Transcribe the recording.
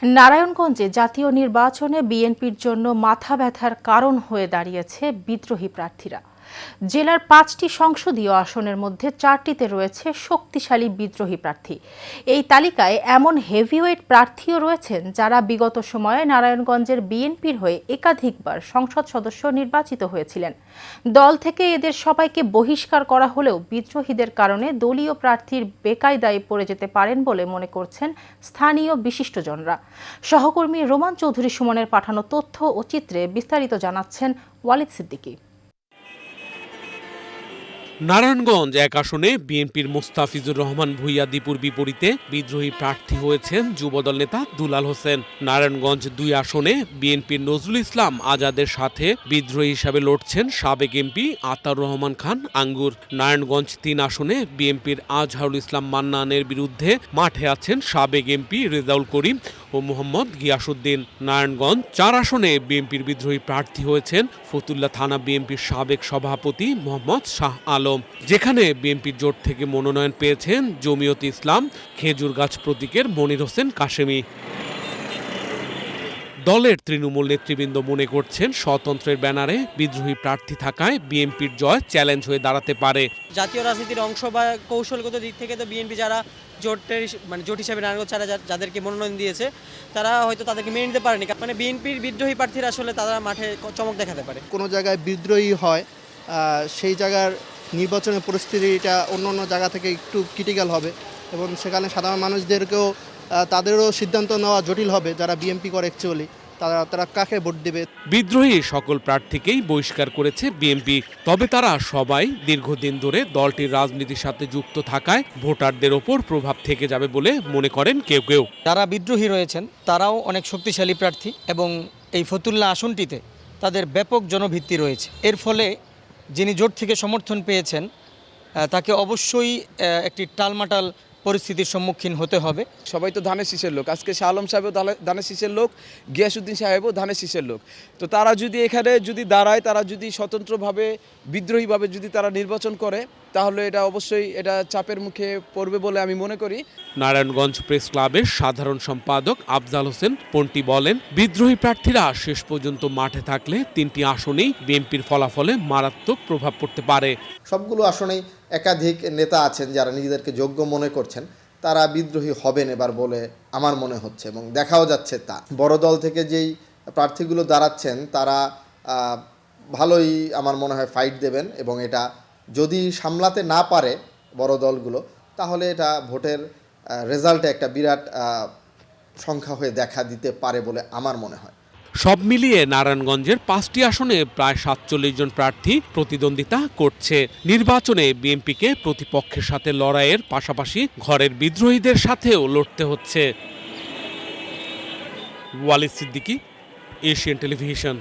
নারায়ণগঞ্জে জাতীয় নির্বাচনে বিএনপির জন্য মাথা ব্যথার কারণ হয়ে দাঁড়িয়েছে বিদ্রোহী প্রার্থীরা। জেলার ৫টি সংসদীয় আসনের মধ্যে ৪টিতে রয়েছে শক্তিশালী বিদ্রোহী প্রার্থী। এই তালিকায় এমন হেভিওয়েট প্রার্থীও রয়েছেন যারা বিগত সময়ে নারায়ণগঞ্জের বিএনপির হয়ে একাধিকবার সংসদ সদস্য নির্বাচিত হয়েছিলেন। দল থেকে এদের সবাইকে বহিষ্কার করা হলেও বিদ্রোহীদের কারণে দলীয় প্রার্থীর বেকায়দায় পড়ে যেতে পারেন বলে মনে করছেন স্থানীয় বিশিষ্টজনরা। সহকর্মী রোমান চৌধুরী সুমনের পাঠানো তথ্য ও চিত্রে বিস্তারিত জানাচ্ছেন ওয়ালিদ সিদ্দিকী। নারায়ণগঞ্জ এক আসনে বিএনপির মোস্তাফিজুর রহমান ভূঁইয়া দীপুর বিপরীতে বিদ্রোহী প্রার্থী হয়েছেন যুবদল নেতা দুলাল হোসেন। নারায়ণগঞ্জ ২ আসনে বিএনপির নজরুল ইসলাম আজাদের সাথে বিদ্রোহী হিসাবে লড়ছেন সাবেক এমপি আতাউর রহমান খান আঙ্গুর। নারায়ণগঞ্জ ৩ আসনে বিএনপির আজহারুল ইসলাম মান্নানের বিরুদ্ধে মাঠে আছেন সাবেক এমপি রেজাউল করিম ও মোহাম্মদ গিয়াসউদ্দিন। নারায়ণগঞ্জ ৪ আসনে বিএনপির বিদ্রোহী প্রার্থী হয়েছেন ফতুল্লা থানা বিএনপির সাবেক সভাপতি মোহাম্মদ শাহ আলম। যেখানে বিএনপির জোট থেকে মনোনয়ন পেয়েছেন জমিয়ত ইসলাম খেজুরগাছ প্রতীকের মনির হোসেন কাশেমি। দলের তৃণমূল নেতৃবৃন্দ মনে করছেন স্বতন্ত্রের ব্যানারে বিদ্রোহী প্রার্থী থাকায় বিএনপির জয় চ্যালেঞ্জ হয়ে দাঁড়াতে পারে। জাতীয় রাজনীতির অংশ বা কৌশলগত দিক থেকে তো বিএনপি যারা জোট হিসাবে নারায়ণগঞ্জ ছাড়া যাদেরকে মনোনয়ন দিয়েছে তারা হয়তো তাদেরকে মেনে নিতে পারেনি। মানে বিএনপির বিদ্রোহী প্রার্থীরা আসলে তারা মাঠে চমক দেখাতে পারে। কোনো জায়গায় বিদ্রোহী হয় সেই জায়গার নির্বাচনের পরিস্থিতিটা অন্য জায়গা থেকে একটু ক্রিটিক্যাল হবে এবং সেখানে সাধারণ মানুষদেরকেও তাদেরও সিদ্ধান্ত নেওয়া জটিল হবে যারা বিএনপি করে অ্যাকচুয়ালি তারা কাকে ভোট দেবে। বিদ্রোহী সকল প্রার্থীকেই বহিষ্কার করেছে বিএনপি। তবে তারা সবাই দীর্ঘদিন ধরে দলটির রাজনীতির সাথে যুক্ত থাকায় ভোটারদের ওপর প্রভাব থেকে যাবে বলে মনে করেন কেউ কেউ। যারা বিদ্রোহী রয়েছেন তারাও অনেক শক্তিশালী প্রার্থী এবং এই ফতুল্লা আসনটিতে তাদের ব্যাপক জনভিত্তি রয়েছে। এর ফলে যিনি জোট থেকে সমর্থন পেয়েছেন তাকে অবশ্যই একটি টালমাটাল পরিস্থিতির সম্মুখীন হতে হবে। সবাই তো ধানের শীষের লোক, আজকে শাহ আলম সাহেবও ধানের শীষের লোক, গিয়াসউদ্দিন সাহেবও ধানের শীষের লোক। তো তারা যদি এখানে দাঁড়ায়, তারা যদি স্বতন্ত্রভাবে বিদ্রোহীভাবে যদি তারা নির্বাচন করে তাহলে এটা অবশ্যই এটা চাপের মুখে পড়বে বলে আমি মনে করি। নারায়ণগঞ্জ প্রেস ক্লাবের সাধারণ সম্পাদক আফজাল হোসেন পন্টি বলেন, বিদ্রোহী প্রার্থীরা শেষ পর্যন্ত মাঠে থাকলে 3টি আসনেই বিএনপির ফলাফলে মারাত্মক প্রভাব পড়তে পারে। সবগুলো আসনেই একাধিক নেতা আছেন যারা নিজেদেরকে যোগ্য মনে করছেন, তারা বিদ্রোহী হবেন এবার বলে আমার মনে হচ্ছে এবং দেখাও যাচ্ছে তা। বড় দল থেকে যেই প্রার্থীগুলো দাঁড়াচ্ছেন তারা ভালোই আমার মনে হয় ফাইট দেবেন এবং এটা যদি সামলাতে না পারে বড় দলগুলো তাহলে এটা ভোটের রেজাল্টে একটা বিরাট সংখ্যা হয়ে দেখা দিতে পারে বলে আমার মনে হয়। সব মিলিয়ে নারায়ণগঞ্জের 5টি আসনে প্রায় 47 জন প্রার্থী প্রতিদ্বন্দ্বিতা করছে। নির্বাচনে বিএনপিকে প্রতিপক্ষের সাথে লড়াইয়ের পাশাপাশি ঘরের বিদ্রোহীদের সাথেও লড়তে হচ্ছে। Walid Siddiqui, Asian television.